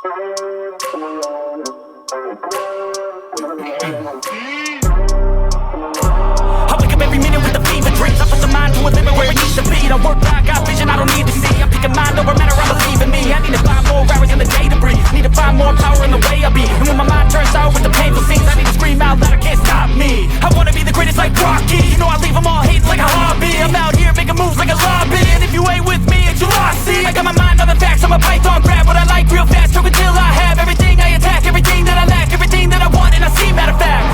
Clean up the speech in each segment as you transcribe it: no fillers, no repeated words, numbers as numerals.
I wake up every minute with a fever dreams. I put the mind to a limit where it needs to be. I work blind, got vision I don't need to see. I'm picking mind over matter, I believe in me. I need to find more hours in the day to breathe. Need to find more power in the way I be. And when my mind turns out with the painful scenes, I need to scream out loud, I can't stop me. I wanna be the greatest like Rocky. You know I leave them all hating like a hobby. I'm out here making moves like a lobby. And if you ain't with me, it's you lost, see. I got my mind on the facts, I'm a python, grab what I like real fast. Choke until I have everything I attack, everything that I lack, everything that I want, and I see, matter of fact.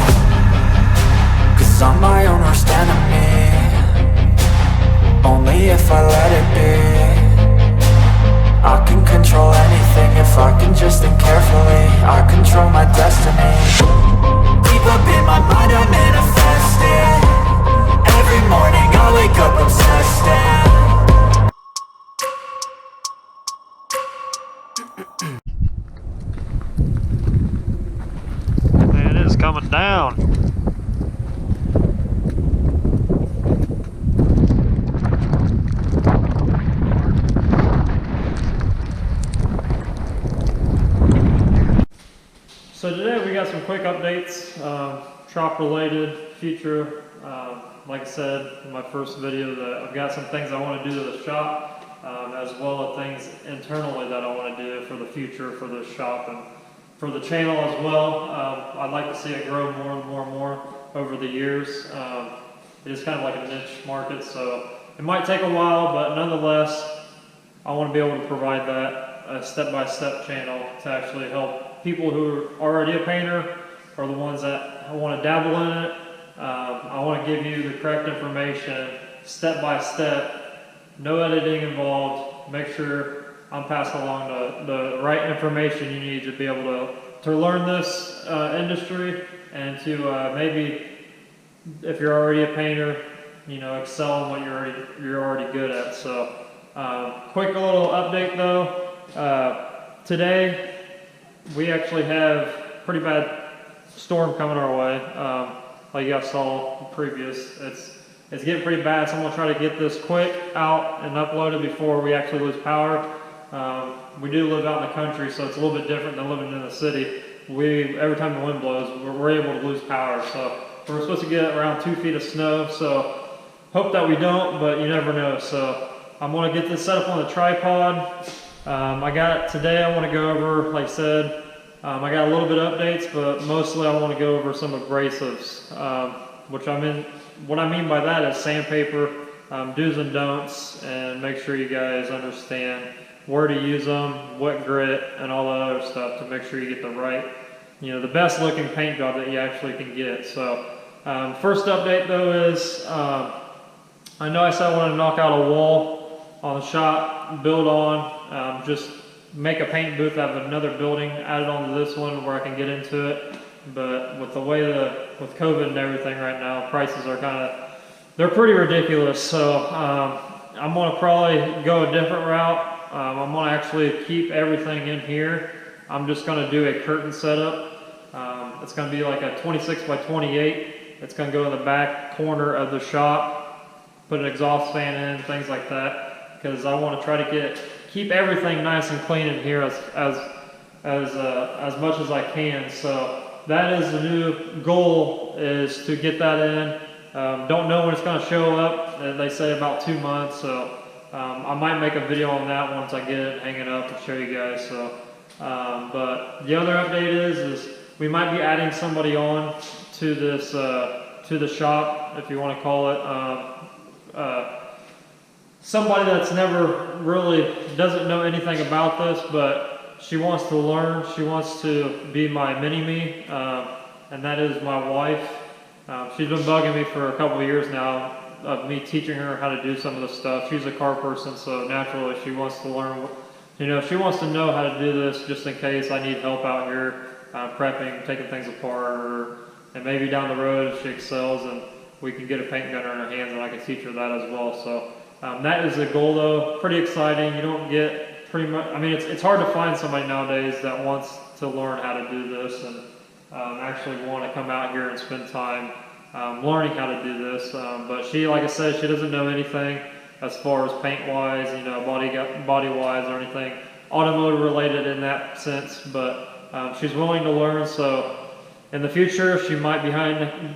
Cause I'm my own worst enemy. Only if I let it be. I can control anything if I can just think carefully. I control my destiny. Deep up in my mind I manifest it. Every morning I wake up obsessed and Man, it is coming down. So today we got some quick updates, shop related, future. Like I said in my first video, that I've got some things I want to do to the shop, as well as things internally that I want to do for the future for the shop and for the channel as well. I'd like to see it grow more and more and more over the years. It is kind of like a niche market, so it might take a while, but nonetheless, I want to be able to provide that a step-by-step channel to actually help people who are already a painter or the ones that want to dabble in it. I want to give you the correct information, step by step, no editing involved. Make sure I'm passing along the right information you need to be able to learn this industry and to maybe, if you're already a painter, you know, excel in what you're already good at. So quick little update though. Today we actually have pretty bad storm coming our way. Like you guys saw previous, it's getting pretty bad, so I'm gonna try to get this quick out and uploaded before we actually lose power. We do live out in the country, so it's a little bit different than living in the city. Every time the wind blows, we're able to lose power. So we're supposed to get around 2 feet of snow, so hope that we don't, but you never know. So I'm gonna get this set up on the tripod. Today I want to go over, like I said, I got a little bit of updates, but mostly I want to go over some abrasives, what I mean by that is sandpaper, do's and don'ts, and make sure you guys understand where to use them, what grit, and all that other stuff to make sure you get the right, the best looking paint job that you actually can get. So first update though is, I know I said I wanted to knock out a wall on the shop, build on, just make a paint booth out of another building, add it onto this one where I can get into it. But with the way with COVID and everything right now, prices are they're pretty ridiculous. So I'm gonna probably go a different route. I'm gonna actually keep everything in here. I'm just gonna do a curtain setup. It's gonna be like a 26 by 28. It's gonna go in the back corner of the shop, put an exhaust fan in, things like that, because I want to try to keep everything nice and clean in here as much as I can. So that is the new goal, is to get that in. Don't know when it's going to show up. They say about 2 months, so I might make a video on that once I get it hanging up and show you guys. So, but the other update is we might be adding somebody on to this to the shop, if you want to call it. Somebody that's never really doesn't know anything about this, but she wants to learn. She wants to be my mini-me, and that is my wife. She's been bugging me for a couple of years now of me teaching her how to do some of the stuff. She's a car person, so naturally she wants to learn. She wants to know how to do this just in case I need help out here, prepping, taking things apart, and maybe down the road if she excels and we can get a paint gunner in her hands and I can teach her that as well. So that is the goal though. Pretty exciting. You don't get it's hard to find somebody nowadays that wants to learn how to do this and actually want to come out here and spend time learning how to do this. But she, like I said, she doesn't know anything as far as paint wise, body wise or anything. automotive related in that sense, but she's willing to learn. So in the future, she might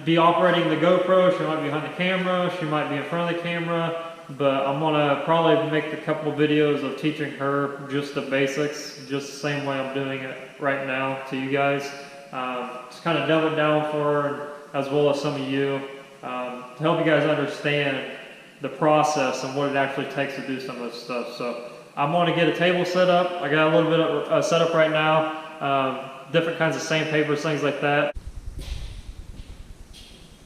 be operating the GoPro, she might be behind the camera, she might be in front of the camera, but I'm gonna probably make a couple videos of teaching her just the basics, just the same way I'm doing it right now to you guys. Just kind of dumb it down for her, as well as some of you, to help you guys understand the process and what it actually takes to do some of this stuff. So I'm gonna get a table set up. I got a little bit of set up right now. Different kinds of sandpapers, things like that.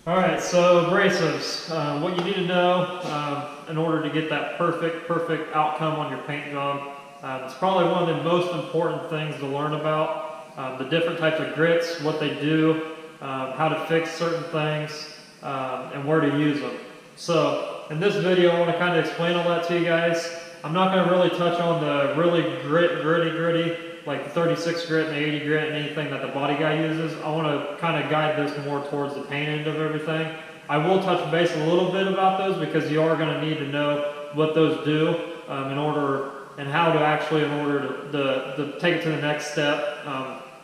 Alright, so abrasives. What you need to know in order to get that perfect outcome on your paint job. It's probably one of the most important things to learn about. The different types of grits, what they do, how to fix certain things, and where to use them. So in this video, I want to kind of explain all that to you guys. I'm not going to really touch on the really gritty, like the 36 grit and the 80 grit and anything that the body guy uses. I want to kind of guide this more towards the paint end of everything. I will touch base a little bit about those because you are going to need to know what those do in order and how to actually in order to take it to the next step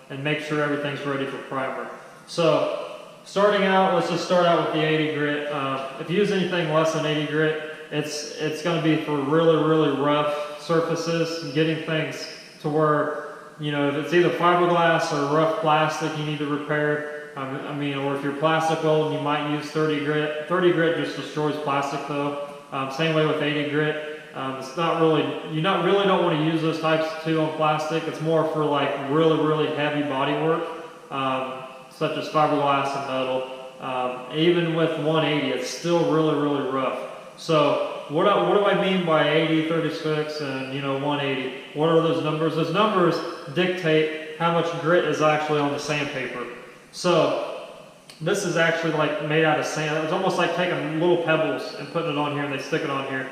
and make sure everything's ready for primer. So starting out, let's just start out with the 80 grit. If you use anything less than 80 grit, it's going to be for really rough surfaces, getting things to where, you know, if it's either fiberglass or rough plastic you need to repair, or if you're plastic old, you might use 30 grit. 30 grit just destroys plastic though. Same way with 80 grit. It's not really, you really don't want to use those types too on plastic. It's more for like really heavy body work, such as fiberglass and metal. Even with 180, it's still really rough. So what do I mean by 80, 36, and 180? What are those numbers? Those numbers dictate how much grit is actually on the sandpaper. So this is actually like made out of sand. It's almost like taking little pebbles and putting it on here, and they stick it on here.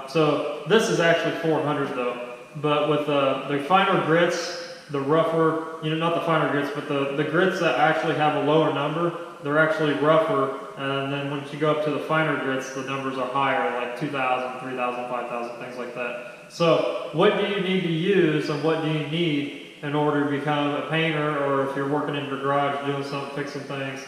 So this is actually 400 though. But with the finer grits, the rougher, not the finer grits, but the grits that actually have a lower number, they're actually rougher. And then once you go up to the finer grits, the numbers are higher, like 2,000, 3,000, 5,000, things like that. So what do you need to use and what do you need in order to become a painter, or if you're working in your garage doing something, fixing things,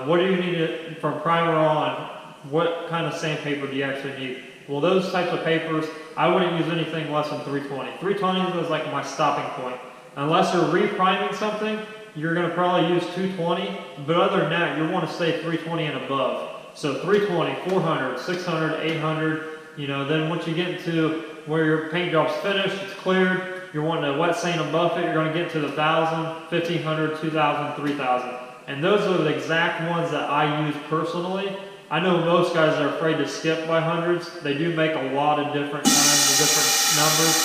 what do you need from primer on? What kind of sandpaper do you actually need? Well, those types of papers, I wouldn't use anything less than 320. 320 is like my stopping point. Unless you're repriming something, you're going to probably use 220, but other than that, you want to stay 320 and above. So 320, 400, 600, 800, then once you get into where your paint job's finished, it's cleared, you're wanting to wet sand and buff it, you're going to get to the 1,000, 1,500, 2,000, 3,000. And those are the exact ones that I use personally. I know most guys are afraid to skip by hundreds. They do make a lot of different kinds of different numbers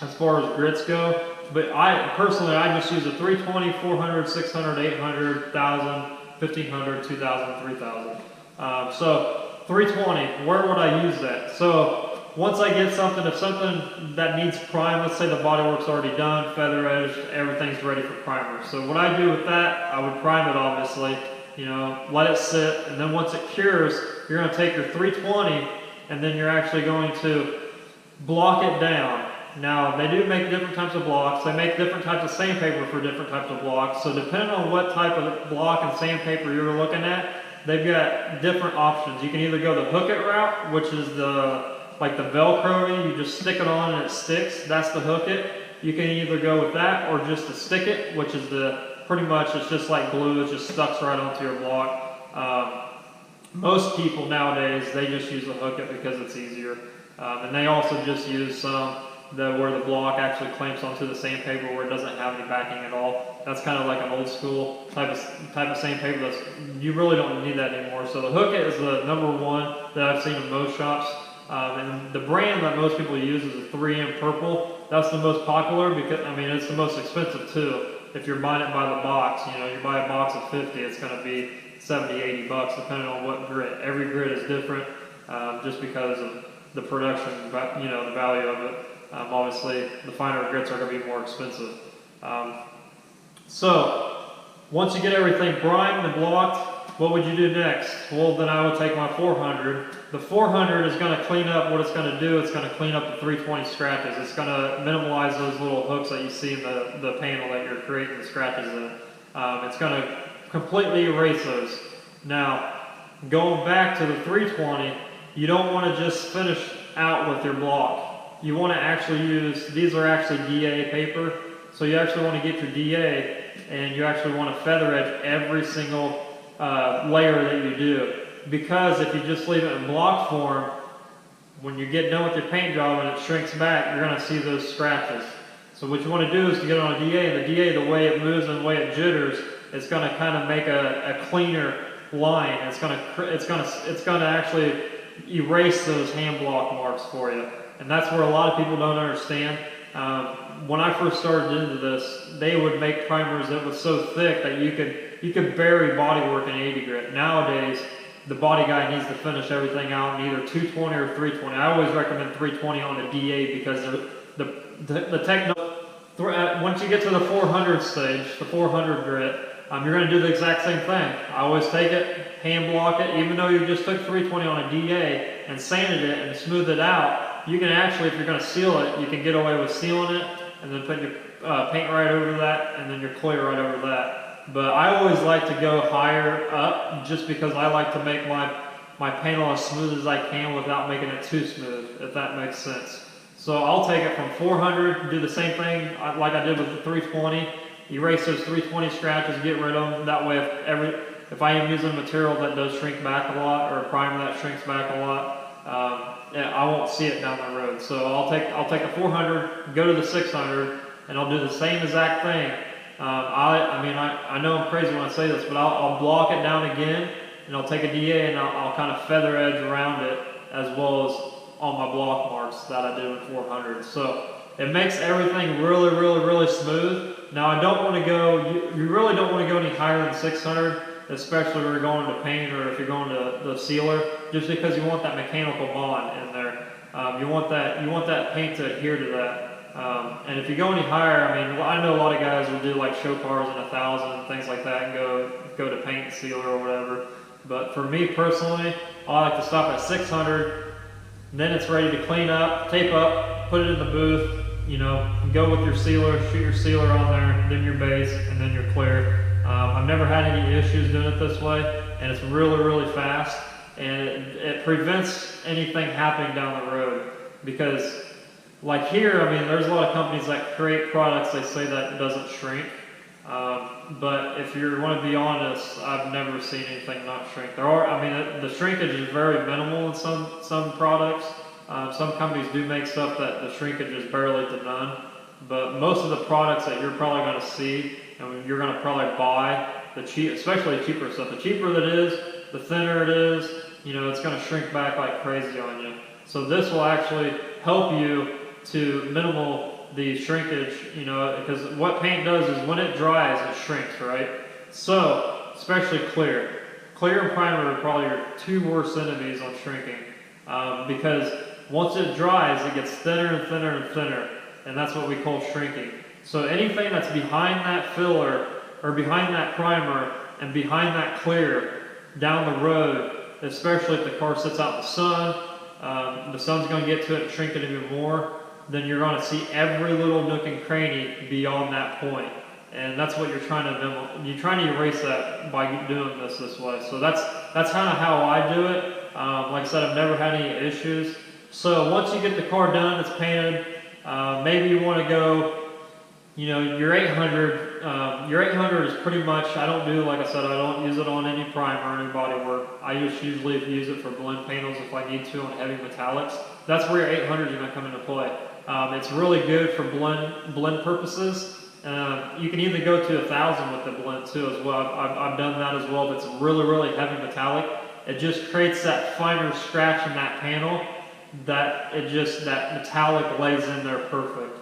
as far as grits go. But I just use a 320, 400, 600, 800, 1,000, 1,500, 2,000, 3,000. So 320, where would I use that? So once I get something, if something that needs prime, let's say the bodywork's already done, feather edged, everything's ready for primer. So what I do with that, I would prime it obviously, let it sit, and then once it cures, you're going to take your 320 and then you're actually going to block it down. Now, they do make different types of blocks. They make different types of sandpaper for different types of blocks. So depending on what type of block and sandpaper you're looking at, they've got different options. You can either go the hook it route, which is like the Velcro, you just stick it on and it sticks. That's the hook it. You can either go with that or just the stick it, which is pretty much it's just like glue. It just stucks right onto your block. Most people nowadays, they just use the hook it because it's easier. And they also just use some where the block actually clamps onto the sandpaper where it doesn't have any backing at all. That's kind of like an old school type of sandpaper. You really don't need that anymore. So the hook it is the number one that I've seen in most shops. And the brand that most people use is a 3M Purple. That's the most popular because, it's the most expensive too. If you're buying it by the box, you buy a box of 50, it's going to be 70, 80 bucks depending on what grit. Every grit is different just because of the production, the value of it. Obviously, the finer grits are going to be more expensive. So, once you get everything primed and blocked, what would you do next? Well, then I would take my 400. The 400 is going to clean up what it's going to do. It's going to clean up the 320 scratches. It's going to minimize those little hooks that you see in the panel that you're creating the scratches in. It's going to completely erase those. Now, going back to the 320, you don't want to just finish out with your block. You want to actually use, these are actually DA paper, so you actually want to get your DA and you actually want to feather edge every single layer that you do. Because if you just leave it in block form, when you get done with your paint job and it shrinks back, you're going to see those scratches. So what you want to do is to get on a DA, and the DA, the way it moves and the way it jitters, it's going to kind of make a cleaner line. It's going to actually erase those hand block marks for you. And that's where a lot of people don't understand. When I first started into this, they would make primers that was so thick that you could bury bodywork in 80 grit. Nowadays, the body guy needs to finish everything out in either 220 or 320. I always recommend 320 on the DA because the once you get to the 400 stage, the 400 grit, you're going to do the exact same thing. I always take it, hand block it, even though you just took 320 on a DA and sanded it and smoothed it out. You can actually, if you're going to seal it, you can get away with sealing it and then putting your paint right over that and then your clear right over that. But I always like to go higher up just because I like to make my panel as smooth as I can without making it too smooth, if that makes sense. So I'll take it from 400, do the same thing like I did with the 320, erase those 320 scratches, get rid of them. That way if I am using material that does shrink back a lot or a primer that shrinks back a lot, I won't see it down the road. So I'll take a 400, go to the 600, and I'll do the same exact thing. I know I'm crazy when I say this, but I'll block it down again, and I'll take a DA and I'll kind of feather edge around it as well as on my block marks that I do in 400. So it makes everything really, really, really smooth. Now I don't want to go, you really don't want to go any higher than 600, especially when you're going to paint or if you're going to the sealer, just because you want that mechanical bond in there. You want that paint to adhere to that. And if you go any higher, I know a lot of guys will do like show cars in 1,000 and things like that and go to paint and sealer or whatever. But for me personally, I like to stop at 600. Then it's ready to clean up, tape up, put it in the booth, go with your sealer, shoot your sealer on there, then your base, and then your clear. I've never had any issues doing it this way, and it's really, really fast, and it prevents anything happening down the road. Because like here, there's a lot of companies that create products, they say that it doesn't shrink. But if you want to be honest, I've never seen anything not shrink. The shrinkage is very minimal in some products. Some companies do make stuff that the shrinkage is barely to none. But most of the products that you're probably going to see, and you're going to probably buy, especially cheaper stuff. The cheaper that is, the thinner it is, it's going to shrink back like crazy on you. So this will actually help you to minimal the shrinkage, because what paint does is when it dries, it shrinks, right? So, especially clear. Clear and primer are probably your two worst enemies on shrinking, because once it dries, it gets thinner and thinner and thinner, and that's what we call shrinking. So anything that's behind that filler, or behind that primer, and behind that clear, down the road, especially if the car sits out in the sun's going to get to it and shrink it even more, then you're going to see every little nook and cranny beyond that point. And that's what you're trying to erase that by doing this way. So that's kind of how I do it. Like I said, I've never had any issues. So once you get the car done, it's painted, maybe you want to go, your 800, your 800 is pretty much, like I said, I don't use it on any primer or any body work. I just usually use it for blend panels if I need to on heavy metallics. That's where your 800 is going to come into play. It's really good for blend purposes. You can even go to 1,000 with the blend too as well. I've done that as well. If it's really, really heavy metallic, it just creates that finer scratch in that panel that metallic lays in there perfect.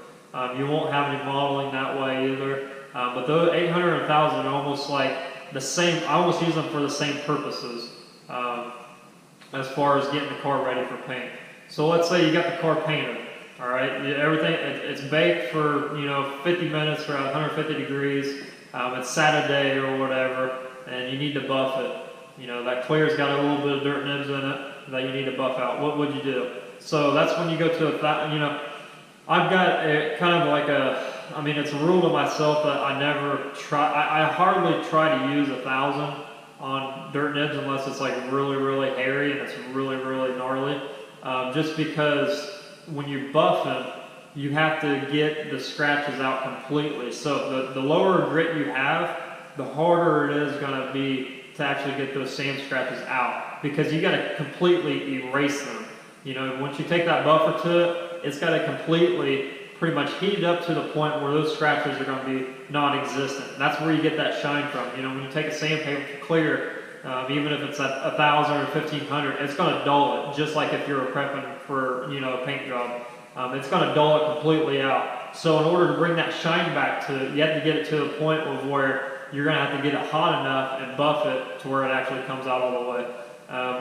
You won't have any modeling that way either. But the 800 and 1,000 are almost like the same. I almost use them for the same purposes as far as getting the car ready for paint. So let's say you got the car painted. All right, everything, it's baked for 50 minutes or 150 degrees. It's Saturday or whatever, and you need to buff it. You know, that clear's got a little bit of dirt nibs in it that you need to buff out. What would you do? So that's when you go to you know, I've got a kind of like I mean, it's a rule to myself that I never try, I hardly try to use 1,000 on dirt nibs unless it's like really, really hairy and it's really, really gnarly. Just because when you're buffing, you have to get the scratches out completely. So the lower grit you have, the harder it is going to be to actually get those sand scratches out, because you got to completely erase them. You know, once you take that buffer to it, it's got to completely pretty much heat up to the point where those scratches are going to be non-existent. That's where you get that shine from. You know, when you take a sandpaper clear, even if it's at 1,000 or 1,500, it's going to dull it, just like if you're prepping for, you know, a paint job. It's going to dull it completely out. So in order to bring that shine back to it, you have to get it to the point of where you're going to have to get it hot enough and buff it to where it actually comes out all the way.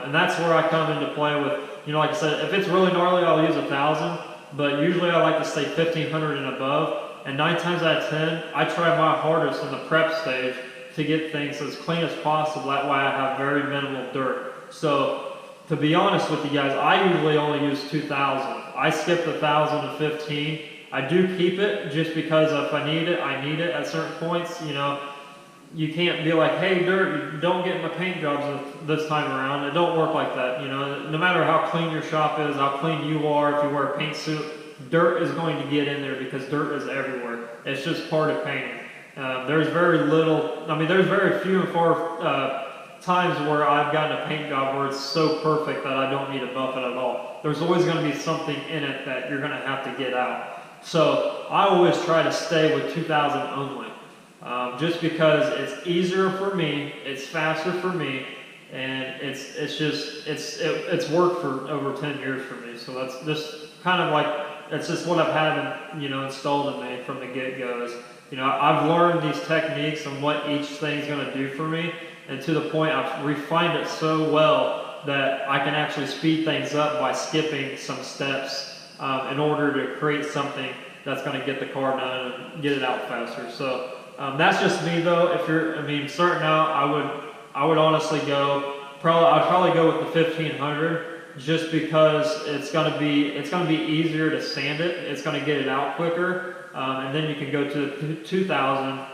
And that's where I come into play with, you know, like I said, if it's really gnarly, I'll use 1,000, but usually I like to stay 1,500 and above. And 9 times out of 10, I try my hardest in the prep stage to get things as clean as possible. That way I have very minimal dirt. So to be honest with you guys, I usually only use 2,000. I skip 1,000 to 15. I do keep it just because if I need it, I need it at certain points. You know, you can't be like, hey, dirt, don't get in my paint jobs this time around. It don't work like that. You know, no matter how clean your shop is, how clean you are, if you wear a paint suit, dirt is going to get in there because dirt is everywhere. It's just part of painting. There's very little, I mean, there's very few and far times where I've gotten a paint job where it's so perfect that I don't need to buff it at all. There's always going to be something in it that you're going to have to get out. So I always try to stay with 2,000 only. Just because it's easier for me, it's faster for me, and it's worked for over 10 years for me. So that's just kind of like, it's just what I've had, you know, installed in me from the get-go. Is, you know, I've learned these techniques and what each thing's going to do for me, and to the point I've refined it so well that I can actually speed things up by skipping some steps in order to create something that's going to get the car done and get it out faster. So that's just me though. If you're, I mean, starting out, I would honestly go, I'd probably go with the 1,500, just because it's going to be easier to sand it. It's going to get it out quicker, and then you can go to 2,000,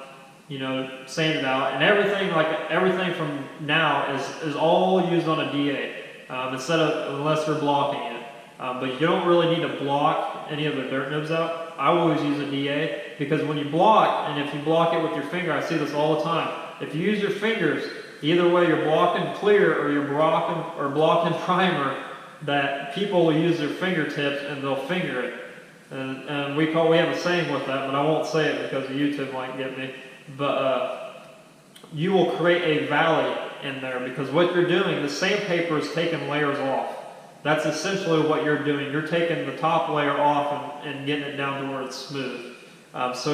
you know, sand it out, and everything from now is all used on a DA unless you're blocking it. But you don't really need to block any of the dirt nibs out. I always use a DA, because when you block, and if you block it with your finger, I see this all the time. If you use your fingers, either way you're blocking clear or you're blocking primer, that people will use their fingertips and they'll finger it. And we have a saying with that, but I won't say it because YouTube might get me. But you will create a valley in there, because what you're doing, the sandpaper is taking layers off. That's essentially what you're doing. You're taking the top layer off and getting it down to where it's smooth. So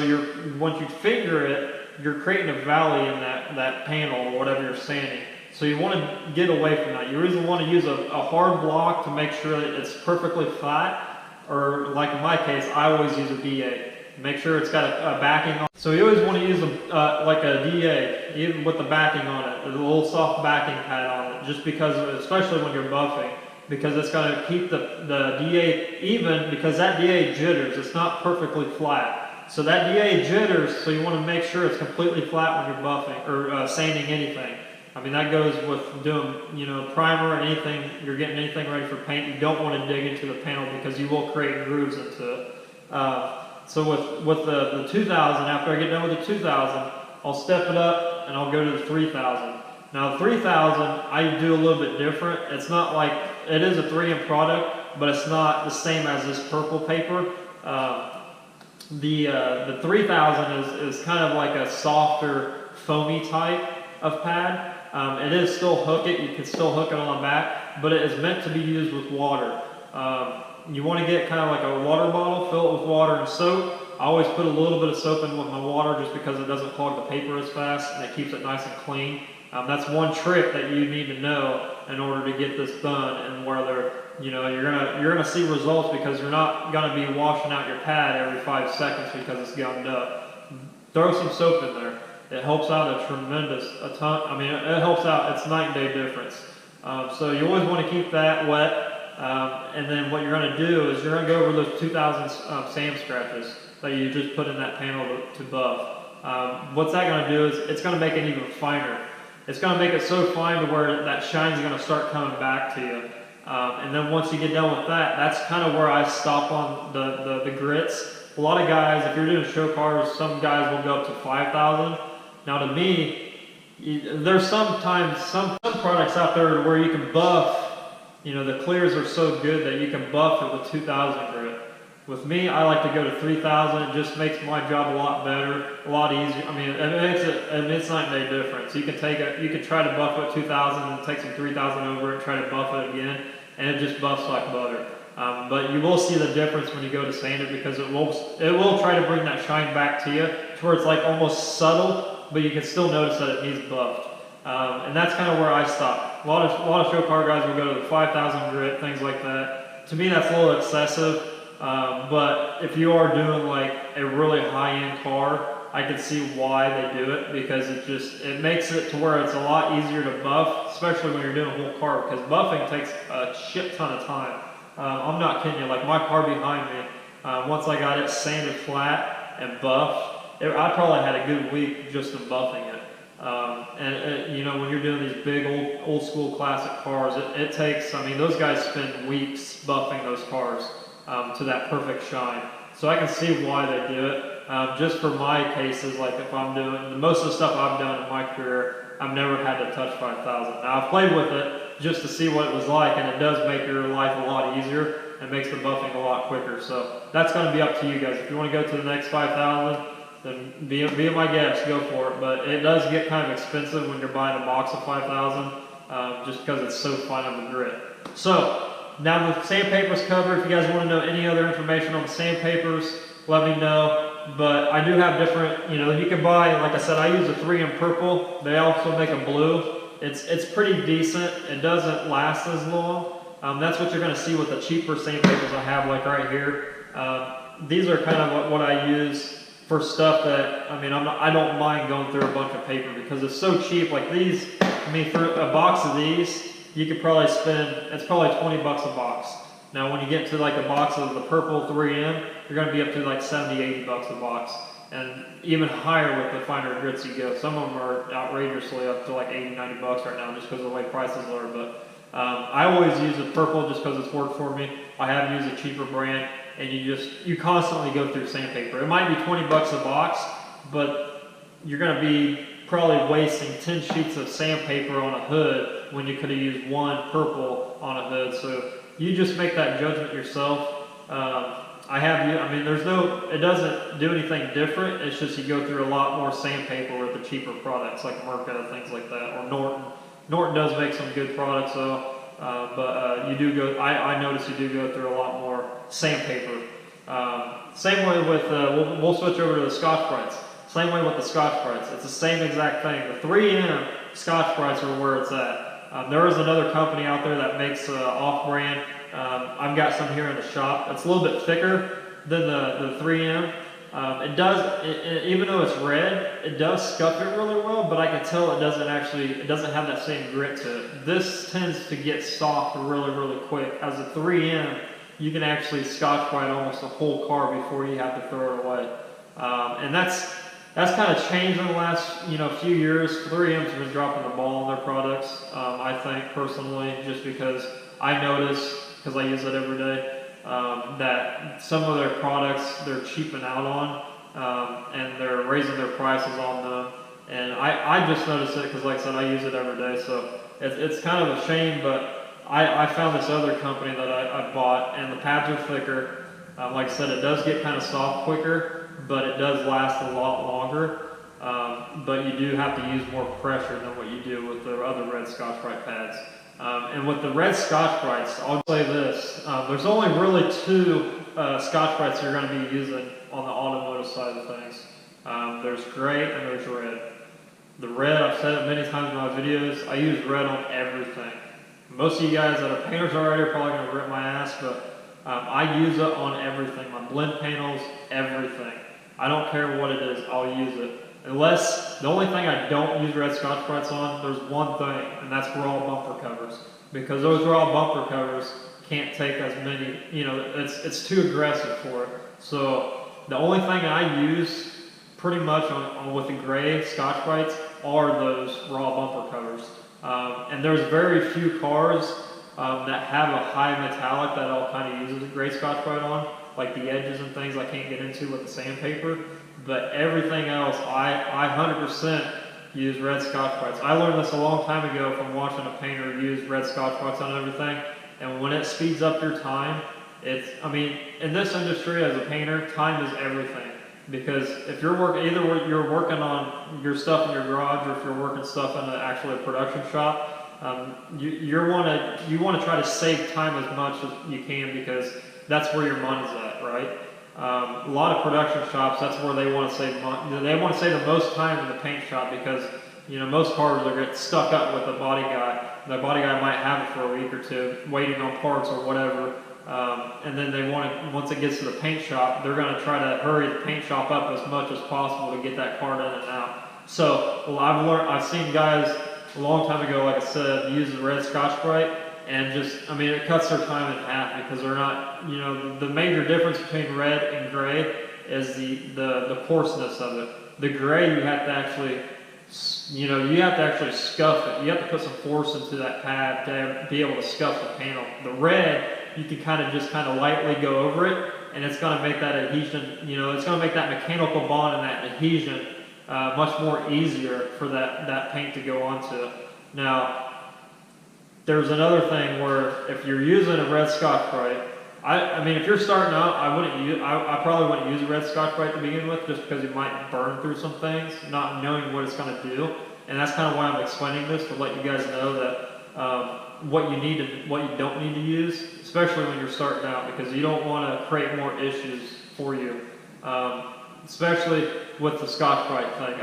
once you finger it, you're creating a valley in that panel or whatever you're sanding. So you want to get away from that. You really want to use a hard block to make sure that it's perfectly flat, or like in my case, I always use a DA. Make sure it's got a backing on it. So you always want to use like a DA, even with the backing on it, a little soft backing pad on it, just because, especially when you're buffing, because it's going to keep the DA even, because that DA jitters. It's not perfectly flat. So that DA jitters, so you want to make sure it's completely flat when you're buffing or sanding anything. I mean, that goes with doing, you know, primer and anything, you're getting anything ready for paint. You don't want to dig into the panel because you will create grooves into it. So with the 2,000, after I get done with the 2,000, I'll step it up and I'll go to the 3,000. Now, 3,000, I do a little bit different. It's not like, it is a 3M product, but it's not the same as this purple paper. The 3,000 is kind of like a softer, foamy type of pad. It is still hook it. You can still hook it on the back, but it is meant to be used with water. You want to get kind of like a water bottle, fill it with water and soap. I always put a little bit of soap in with my water just because it doesn't clog the paper as fast and it keeps it nice and clean. That's one trick that you need to know in order to get this done, and whether, you know, you're gonna see results, because you're not gonna be washing out your pad every 5 seconds because it's gummed up. Throw some soap in there. it helps out a ton. I mean, it helps out. It's night and day difference. So you always want to keep that wet. And then what you're going to do is you're going to go over those 2,000 sand scratches that you just put in that panel to buff. What's that going to do is it's going to make it even finer. It's going to make it so fine to where that shine's going to start coming back to you. And then once you get done with that, that's kind of where I stop on the grits. A lot of guys, if you're doing show cars, some guys will go up to 5,000. Now to me, there's sometimes some products out there where you can buff, you know, the clears are so good that you can buff it with 2,000 grit. With me, I like to go to 3,000. It just makes my job a lot better, a lot easier. I mean, it's night and day difference. You can try to buff it 2,000 and take some 3,000 over it, try to buff it again, and it just buffs like butter. But you will see the difference when you go to sand it, because it will try to bring that shine back to you, to where it's like almost subtle, but you can still notice that it needs buffed. And that's kind of where I stop. A lot of show car guys will go to the 5,000 grit, things like that. To me, that's a little excessive. But if you are doing like a really high-end car, I can see why they do it, because it makes it to where it's a lot easier to buff, especially when you're doing a whole car, because buffing takes a shit ton of time. I'm not kidding you, like my car behind me, once I got it sanded flat and buffed, I probably had a good week just in buffing it. You know, when you're doing these big old school classic cars, it takes, I mean, those guys spend weeks buffing those cars to that perfect shine. So I can see why they do it. Just for my cases, like if I'm doing, most of the stuff I've done in my career, I've never had to touch 5,000. Now I've played with it just to see what it was like, and it does make your life a lot easier and makes the buffing a lot quicker. So that's going to be up to you guys. If you want to go to the next 5,000, then be my guest, go for it. But it does get kind of expensive when you're buying a box of 5,000, just because it's so fine on the grit. So now the sandpaper's covered. If you guys want to know any other information on the sandpapers, let me know. But I do have different, you know, you can buy, like I said, I use a 3M purple. They also make a blue. It's pretty decent. It doesn't last as long. That's what you're going to see with the cheaper sandpapers I have, like right here. These are kind of what I use for stuff that, I mean, I don't mind going through a bunch of paper because it's so cheap. Like these, I mean, for a box of these, you could probably spend, it's probably 20 bucks a box. Now when you get to like a box of the purple 3M, you're going to be up to like 70, 80 bucks a box. And even higher with the finer grits you go. Some of them are outrageously up to like 80, 90 bucks right now just because of the way prices are. But I always use the purple just because it's worked for me. I have used a cheaper brand, and you constantly go through sandpaper. It might be 20 bucks a box, but you're going to be probably wasting 10 sheets of sandpaper on a hood when you could have used one purple on a hood. So you just make that judgment yourself. It doesn't do anything different. It's just you go through a lot more sandpaper with the cheaper products like Merca, things like that, or Norton. Norton does make some good products though, but you do go. I notice you do go through a lot more sandpaper. Same way with we'll switch over to the Scotch-Brites. Same way with the Scotch-Brites. It's the same exact thing. The 3M Scotch-Brites are where it's at. There is another company out there that makes off-brand. I've got some here in the shop. It's a little bit thicker than the 3M. It does, even though it's red, it does scuff it really well, but I can tell it doesn't have that same grit to it. This tends to get soft really, really quick. As a 3M, you can actually Scotch-Brite almost a whole car before you have to throw it away. And that's kind of changed in the last few years. 3M's been dropping the ball on their products, I think personally, just because I notice, because I use it every day, that some of their products they're cheaping out on, and they're raising their prices on them. And I just noticed it because, like I said, I use it every day, so it's kind of a shame. But I found this other company that I bought, and the pads are thicker. Like I said, it does get kind of soft quicker, but it does last a lot longer. But you do have to use more pressure than what you do with the other red Scotch-Brite pads. And with the red Scotch-Brites, I'll say this, there's only really two Scotch-Brites you're going to be using on the automotive side of things. There's gray and there's red. The red, I've said it many times in my videos, I use red on everything. Most of you guys that are painters already are probably going to rip my ass, but I use it on everything. My blend panels, everything. I don't care what it is, I'll use it. Unless, the only thing I don't use red Scotch-Brites on, there's one thing, and that's raw bumper covers. Because those raw bumper covers can't take as many, you know, it's too aggressive for it. So the only thing I use pretty much on with the gray Scotch-Brites are those raw bumper covers. And there's very few cars that have a high metallic that I'll kind of use a gray Scotch-Brite on, like the edges and things I can't get into with the sandpaper. But everything else, I 100% use red Scotch-Brites. I learned this a long time ago from watching a painter use red Scotch-Brites on everything. And when it speeds up your time, I mean, in this industry as a painter, time is everything. Because if you're working, either you're working on your stuff in your garage, or if you're working stuff in actually a production shop, you want to try to save time as much as you can, because that's where your money's at, right? A lot of production shops, that's where they want to save money. They want to save the most time in the paint shop, because you know most cars are getting stuck up with the body guy. The body guy might have it for a week or two, waiting on parts or whatever. And then they want to, once it gets to the paint shop, they're going to try to hurry the paint shop up as much as possible to get that car done and out. So well, I've seen guys a long time ago, like I said, use the red Scotch-Brite, and just, I mean, it cuts their time in half, because they're not, you know, the major difference between red and gray is the coarseness of it. The gray, you have to actually, you know, you have to actually scuff it. You have to put some force into that pad to be able to scuff the panel. The red, you can kind of lightly go over it, and it's going to make that adhesion, you know, it's going to make that mechanical bond and that adhesion much more easier for that paint to go onto. Now, there's another thing where if you're using a red Scotch-Brite, I mean, if you're starting out, I probably wouldn't use a red Scotch-Brite to begin with, just because you might burn through some things, not knowing what it's going to do. And that's kind of why I'm explaining this, to let you guys know that what you need and what you don't need to use, especially when you're starting out, because you don't want to create more issues for you, especially with the Scotch-Brite thing.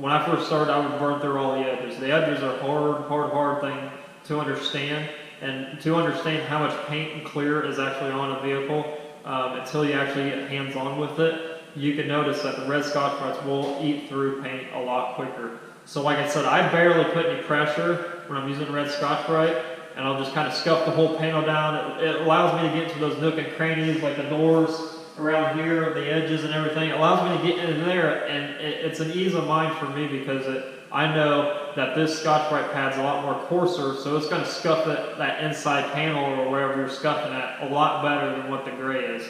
When I first started, I would burn through all the edges. The edges are hard thing to understand, and to understand how much paint and clear is actually on a vehicle until you actually get hands-on with it. You can notice that the red Scotch-Brites will eat through paint a lot quicker. So like I said, I barely put any pressure when I'm using red Scotch-Brite, and I'll just kind of scuff the whole panel down. It allows me to get into those nook and crannies, like the doors around here, the edges and everything. It allows me to get in there, and it's an ease of mind for me, because I know that this Scotch-Brite pad's a lot more coarser, so it's going to scuff that inside panel or wherever you're scuffing at a lot better than what the gray is.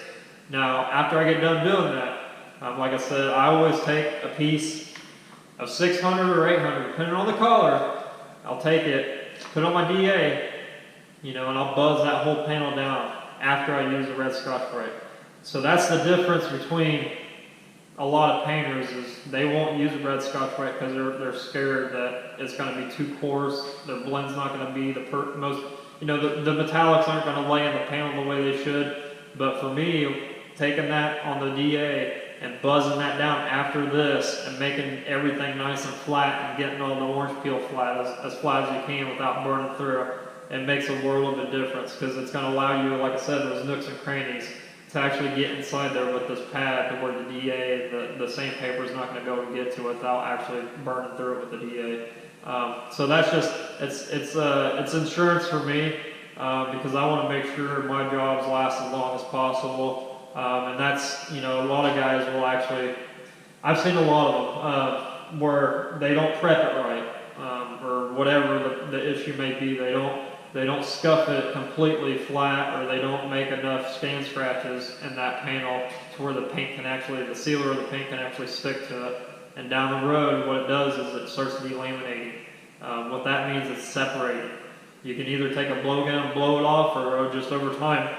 Now, after I get done doing that, like I said, I always take a piece of 600 or 800, depending on the color. I'll take it, put it on my DA, you know, and I'll buzz that whole panel down after I use the red Scotch-Brite. So that's the difference between a lot of painters, is they won't use a red Scotch-Brite because they're scared that it's going to be too coarse. Their blend's not going to be the most, you know, the metallics aren't going to lay in the panel the way they should. But for me, taking that on the DA and buzzing that down after this and making everything nice and flat and getting all the orange peel flat as flat as you can without burning through, it makes a world of a difference, because it's going to allow you, like I said, those nooks and crannies, to actually get inside there with this pad, to where the DA, the sandpaper is not going to be able to get to it without actually burning through it with the DA. So that's just, it's insurance for me, because I want to make sure my jobs last as long as possible. And that's, you know, a lot of guys will actually, I've seen a lot of them where they don't prep it right, or whatever the issue may be. They don't scuff it completely flat, or they don't make enough stand scratches in that panel to where the paint can actually, the sealer of the paint can actually stick to it. And down the road, what it does is it starts delaminating. What that means is separating. You can either take a blowgun, blow it off, or just over time,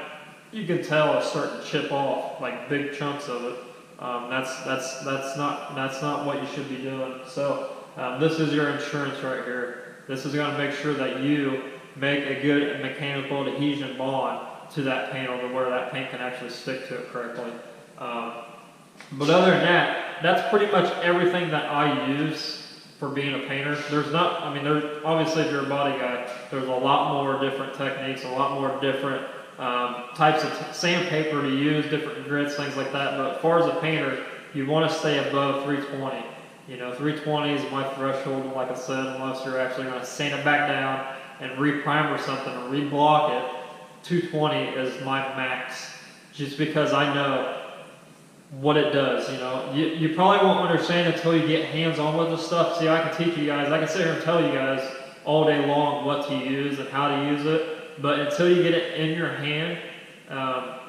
you can tell it's starting to chip off, like big chunks of it. That's not what you should be doing. So this is your insurance right here. This is going to make sure that you make a good mechanical adhesion bond to that panel, to where that paint can actually stick to it correctly. But other than that, that's pretty much everything that I use for being a painter. There's not, I mean, obviously if you're a body guy, there's a lot more different techniques, a lot more different types of sandpaper to use, different grits, things like that. But as far as a painter, you want to stay above 320. You know, 320 is my threshold, like I said, unless you're actually going to sand it back down and re-primer something or re-block it. 220 is my max, just because I know what it does. You know, you probably won't understand until you get hands-on with the stuff. See, I can teach you guys, I can sit here and tell you guys all day long what to use and how to use it, but until you get it in your hand,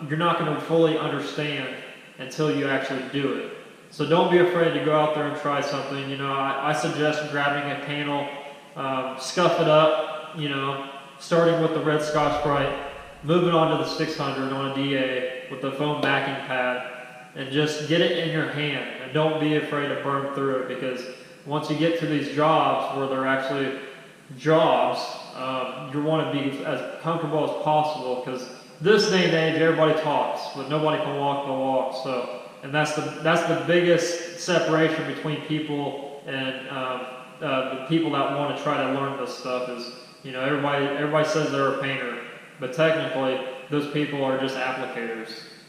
you're not going to fully understand until you actually do it. So don't be afraid to go out there and try something. You know, I suggest grabbing a panel, scuff it up, you know, starting with the red Scotch-Brite, moving on to the 600 on a DA with the foam backing pad, and just get it in your hand. And don't be afraid to burn through it, because once you get to these jobs where they're actually jobs, you want to be as comfortable as possible, because this day and age everybody talks, but nobody can walk the walk. So. And that's the biggest separation between people and the people that want to try to learn this stuff is, you know, everybody says they're a painter, but technically those people are just applicators.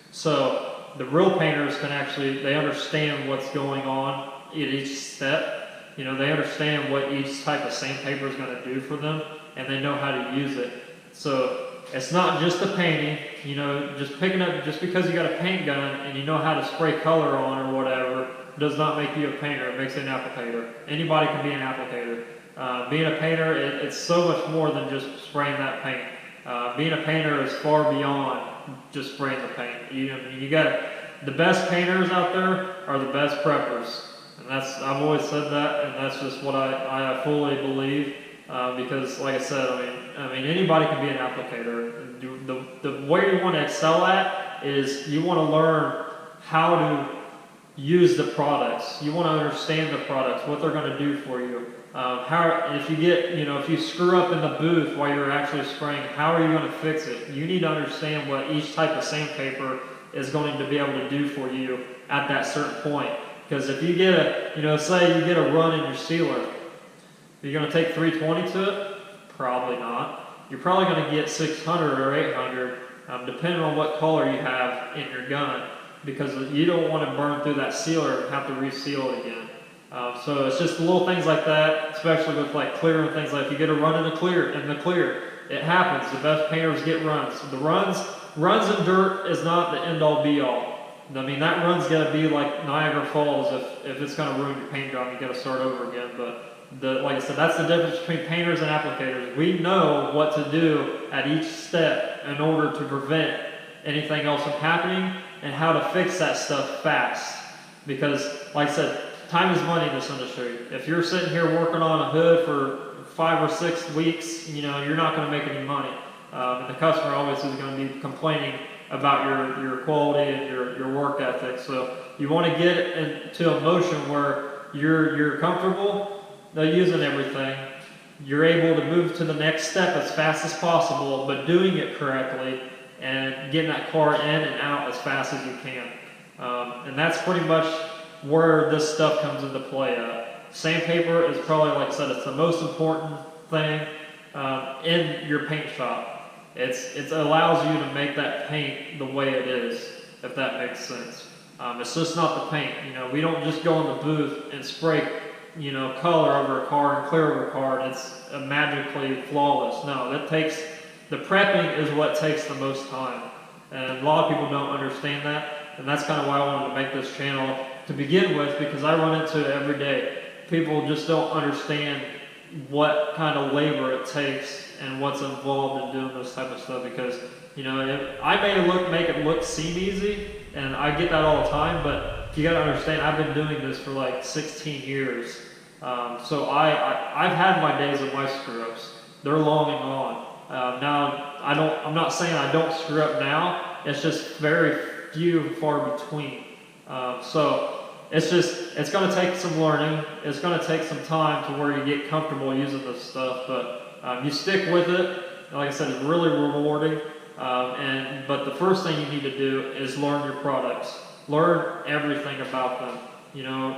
So the real painters can actually, they understand what's going on at each step. You know, they understand what each type of sandpaper is going to do for them, and they know how to use it. So it's not just the painting, you know, just picking up, just because you got a paint gun and you know how to spray color on or whatever, does not make you a painter. It makes you an applicator. Anybody can be an applicator. Being a painter, it's so much more than just spraying that paint. Being a painter is far beyond just spraying the paint. You got the best painters out there are the best preppers, and I've always said that, and that's just what I fully believe. Because, like I said, I mean, anybody can be an applicator. The way you want to excel at is you want to learn how to use the products. You want to understand the products, what they're going to do for you. If you get, you know, if you screw up in the booth while you're actually spraying, how are you going to fix it? You need to understand what each type of sandpaper is going to be able to do for you at that certain point. Because if you get say you get a run in your sealer, you're going to take 320 to it? Probably not. You're probably going to get 600 or 800, depending on what color you have in your gun, because you don't want to burn through that sealer and have to reseal it again. So it's just little things like that, especially with like clear and things like if you get a run in the clear, it happens. The best painters get runs. The runs in dirt is not the end all be all. I mean, that run's got to be like Niagara Falls. If it's going to ruin your paint job, you got to start over again. But like I said, that's the difference between painters and applicators. We know what to do at each step in order to prevent anything else from happening, and how to fix that stuff fast. Because, like I said, time is money in this industry. If you're sitting here working on a hood for 5 or 6 weeks, you know, you're not going to make any money. And the customer always is going to be complaining about your quality and your work ethic. So you want to get into a motion where you're comfortable using everything. You're able to move to the next step as fast as possible, but doing it correctly and getting that car in and out as fast as you can. And that's pretty much where this stuff comes into play at. Sandpaper is probably, like I said, it's the most important thing in your paint shop. It allows you to make that paint the way it is, if that makes sense. It's just not the paint. You know, we don't just go in the booth and spray, you know, color over a car and clear over a car and it's magically flawless. No, the prepping is what takes the most time. And a lot of people don't understand that. And that's kind of why I wanted to make this channel to begin with, because I run into it every day. People just don't understand what kind of labor it takes and what's involved in doing this type of stuff. Because, you know, I make it seem easy, and I get that all the time, but you got to understand, I've been doing this for like 16 years. So I've had my days of my screw-ups. They're long and gone. Now, I'm not saying I don't screw up now. It's just very few and far between. So it's going to take some learning. It's going to take some time to where you get comfortable using this stuff. But you stick with it. Like I said, it's really rewarding. But the first thing you need to do is learn your products. Learn everything about them. You know,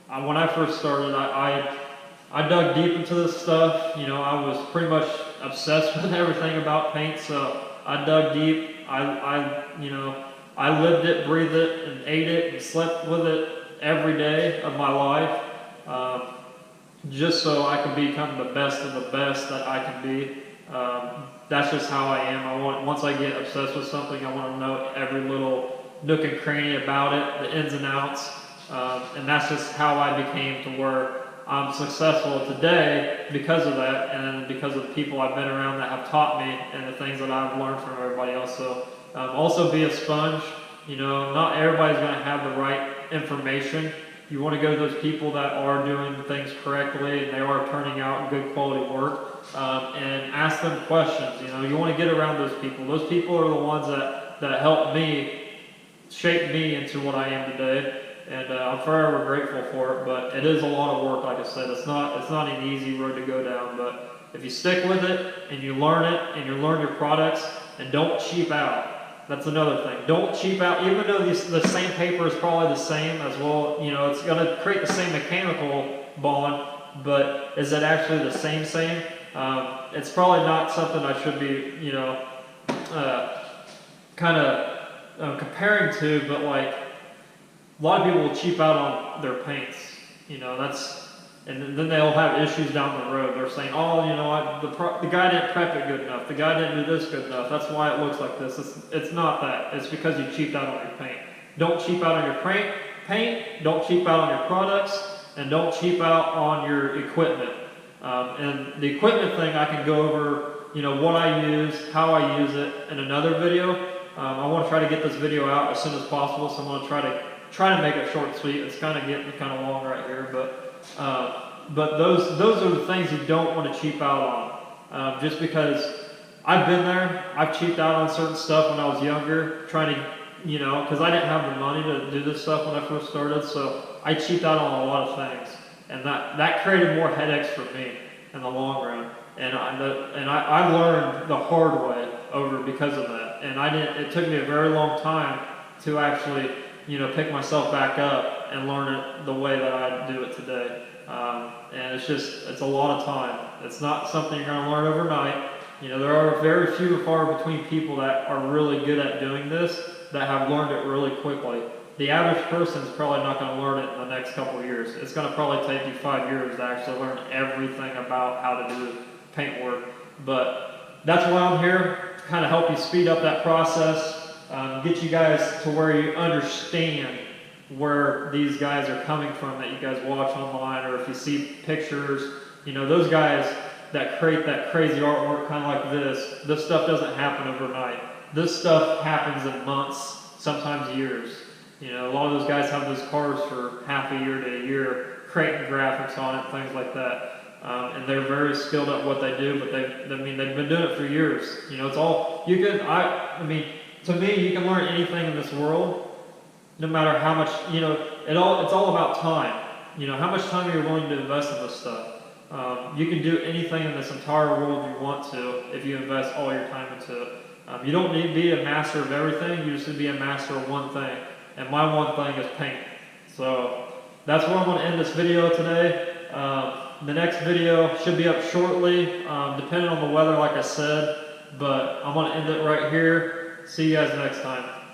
when I first started, I dug deep into this stuff. You know, I was pretty much obsessed with everything about paint. So I dug deep. I lived it, breathed it, and ate it, and slept with it every day of my life. just so I can become the best of the best that I can be. That's just how I am. Once I get obsessed with something, I want to know every little nook and cranny about it, the ins and outs, and that's just how I became to where I'm successful today because of that, and because of the people I've been around that have taught me, and the things that I've learned from everybody else. So also be a sponge. You know, not everybody's going to have the right information. You want to go to those people that are doing things correctly and they are turning out good quality work, and ask them questions. You know, you want to get around those people. Those people are the ones that helped me, shape me into what I am today, and I'm forever grateful for it. But it is a lot of work, like I said. It's not an easy road to go down, but if you stick with it and you learn it and you learn your products, and don't cheap out. That's another thing. Don't cheap out, even though the same paper is probably the same as well. You know, it's going to create the same mechanical bond, but is it actually the same? It's probably not something I should be, you know, kind of comparing to, but like a lot of people will cheap out on their paints. You know, and then they'll have issues down the road. They're saying, oh, you know, the guy didn't prep it good enough. The guy didn't do this good enough. That's why it looks like this. It's not that. It's because you cheaped out on your paint. Don't cheap out on your paint. Don't cheap out on your products. And don't cheap out on your equipment. And the equipment thing, I can go over, you know, what I use, how I use it in another video. I want to try to get this video out as soon as possible, so I'm going to try to make it short and sweet. It's kind of getting kind of long right here, but those are the things you don't want to cheap out on. Just because I've been there, I've cheaped out on certain stuff when I was younger, trying to, you know, because I didn't have the money to do this stuff when I first started, so I cheaped out on a lot of things, and that created more headaches for me in the long run. And I learned the hard way over because of that, and it took me a very long time to actually, you know, pick myself back up and learn it the way that I do it today. And it's a lot of time. It's not something you're going to learn overnight. You know, there are very few and far between people that are really good at doing this, that have learned it really quickly. The average person is probably not going to learn it in the next couple of years. It's going to probably take you 5 years to actually learn everything about how to do paint work. But that's why I'm here, to kind of help you speed up that process, get you guys to where you understand where these guys are coming from that you guys watch online, or if you see pictures, you know, those guys that create that crazy artwork kind of like this stuff doesn't happen overnight. This stuff happens in months, sometimes years. You know, a lot of those guys have those cars for half a year to a year, creating graphics on it, things like that. And they're very skilled at what they do, but they've been doing it for years. You know, it's all, to me, you can learn anything in this world, no matter how much, you know, it's all about time. You know, how much time you're willing to invest in this stuff. You can do anything in this entire world you want to if you invest all your time into it. You don't need to be a master of everything, you just need to be a master of one thing. And my one thing is paint. So that's where I'm going to end this video today. The next video should be up shortly, depending on the weather, like I said. But I'm going to end it right here. See you guys next time.